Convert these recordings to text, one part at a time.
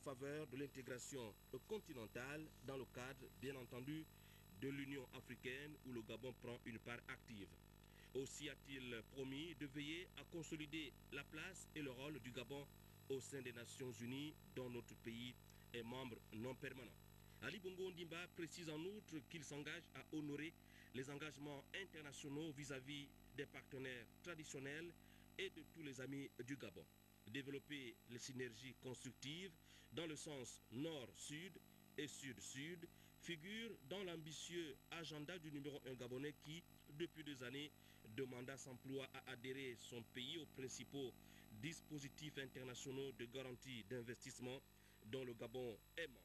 faveur de l'intégration continentale dans le cadre, bien entendu, de l'Union africaine où le Gabon prend une part active. Aussi a-t-il promis de veiller à consolider la place et le rôle du Gabon au sein des Nations Unies dont notre pays est membre non permanent. Ali Bongo Ondimba précise en outre qu'il s'engage à honorer les engagements internationaux vis-à-vis des partenaires traditionnels et de tous les amis du Gabon. Développer les synergies constructives dans le sens nord-sud et sud-sud figure dans l'ambitieux agenda du numéro 1 gabonais qui, depuis des années, demande à s'emploie à adhérer son pays aux principaux dispositifs internationaux de garantie d'investissement dont le Gabon est membre.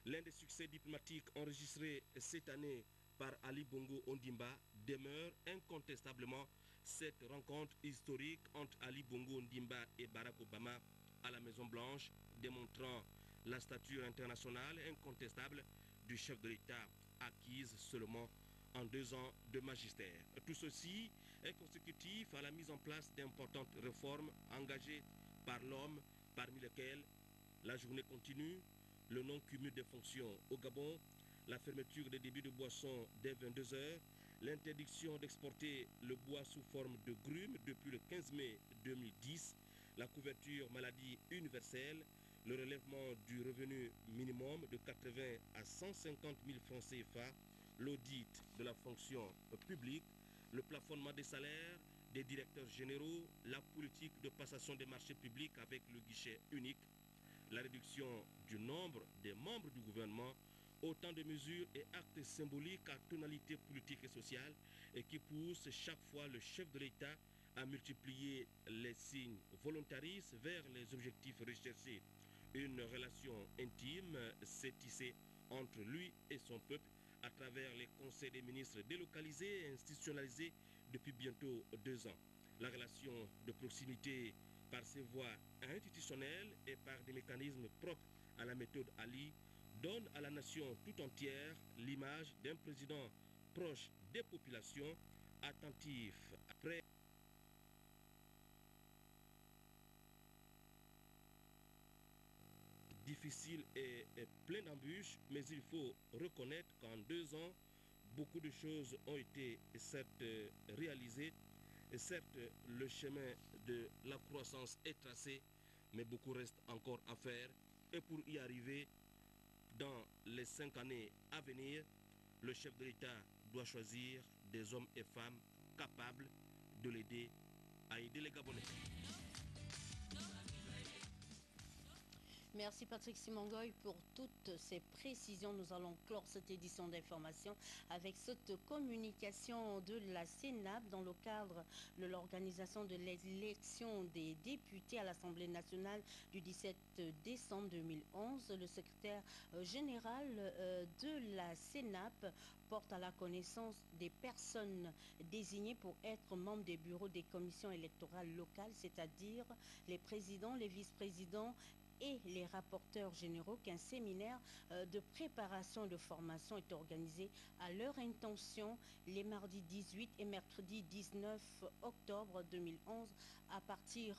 L'un des succès diplomatiques enregistrés cette année par Ali Bongo Ondimba demeure incontestablement cette rencontre historique entre Ali Bongo Ondimba et Barack Obama à la Maison-Blanche, démontrant la stature internationale incontestable du chef de l'État acquise seulement en 2 ans de magistère. Tout ceci est consécutif à la mise en place d'importantes réformes engagées par l'homme, parmi lesquelles la journée continue, le non-cumul des fonctions au Gabon, la fermeture des débits de boissons dès 22 h, l'interdiction d'exporter le bois sous forme de grumes depuis le 15 mai 2010, la couverture maladie universelle, le relèvement du revenu minimum de 80 à 150 000 francs CFA, l'audit de la fonction publique, le plafonnement des salaires des directeurs généraux, la politique de passation des marchés publics avec le guichet unique, la réduction du nombre des membres du gouvernement, autant de mesures et actes symboliques à tonalité politique et sociale et qui poussent chaque fois le chef de l'État à multiplier les signes volontaristes vers les objectifs recherchés. Une relation intime s'est tissée entre lui et son peuple à travers les conseils des ministres délocalisés et institutionnalisés depuis bientôt 2 ans. La relation de proximité par ses voies institutionnelles et par des mécanismes propres à la méthode Ali donne à la nation tout entière l'image d'un président proche des populations, attentif, prêt difficile et plein d'embûches, mais il faut reconnaître qu'en 2 ans, beaucoup de choses ont été certes réalisées. Et certes, le chemin de la croissance est tracé, mais beaucoup reste encore à faire. Et pour y arriver, dans les 5 années à venir, le chef de l'État doit choisir des hommes et femmes capables de l'aider à aider les Gabonais. Merci Patrick Simongoy pour toutes ces précisions. Nous allons clore cette édition d'information avec cette communication de la CENAP dans le cadre de l'organisation de l'élection des députés à l'Assemblée nationale du 17 décembre 2011. Le secrétaire général de la CENAP porte à la connaissance des personnes désignées pour être membres des bureaux des commissions électorales locales, c'est-à-dire les présidents, les vice-présidents et les rapporteurs généraux qu'un séminaire de préparation et de formation est organisé à leur intention les mardis 18 et mercredi 19 octobre 2011 à partir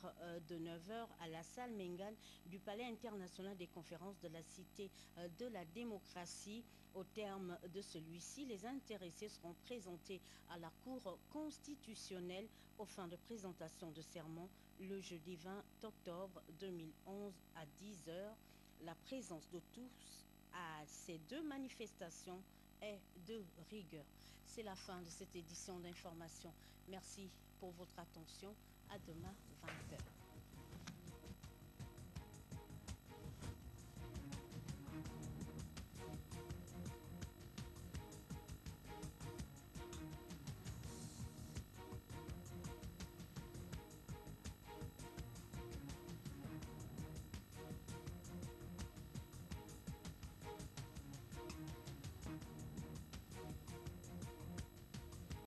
de 9 h à la salle Mengan du Palais international des conférences de la Cité de la démocratie. Au terme de celui-ci, les intéressés seront présentés à la Cour constitutionnelle aux fins de présentation de serment le jeudi 20 octobre 2011 à 10 h. La présence de tous à ces 2 manifestations est de rigueur. C'est la fin de cette édition d'information. Merci pour votre attention. À demain, 20 h.